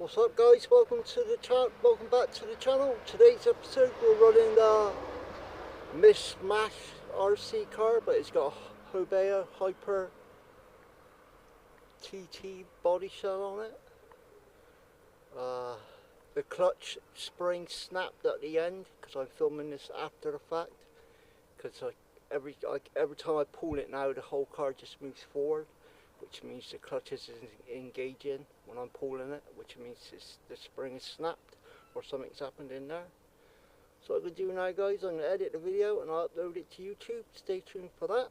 What's up guys, welcome back to the channel. Today's episode we're running the Mismatch RC car, but it's got a Hobao Hyper TT body shell on it. The clutch spring snapped at the end because I'm filming this after the fact, because every time I pull it now the whole car just moves forward, which means the clutch is engaging when I'm pulling it, which means the spring is snapped or something's happened in there. So what I'm going to do now guys, I'm going to edit the video and I'll upload it to YouTube. Stay tuned for that.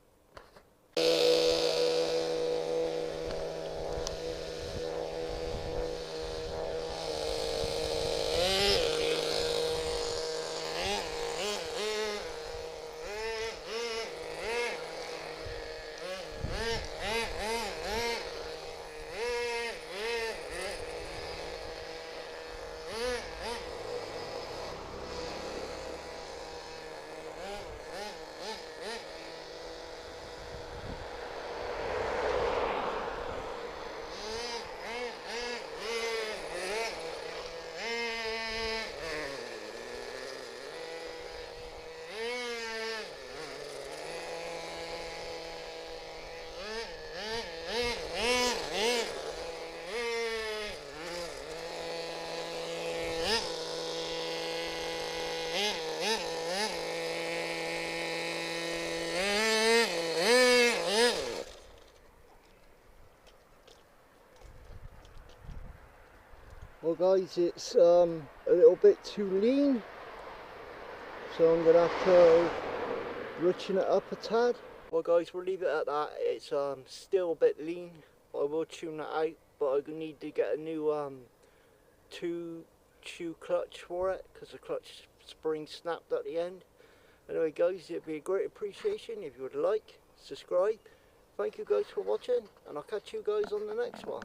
Well guys, it's a little bit too lean, so I'm going to have to richen it up a tad. Well guys, we'll leave it at that. It's still a bit lean, but I will tune that out, but I need to get a new 2-chew clutch for it, because the clutch spring snapped at the end. Anyway guys, it'd be a great appreciation if you would like, subscribe. Thank you guys for watching, and I'll catch you guys on the next one.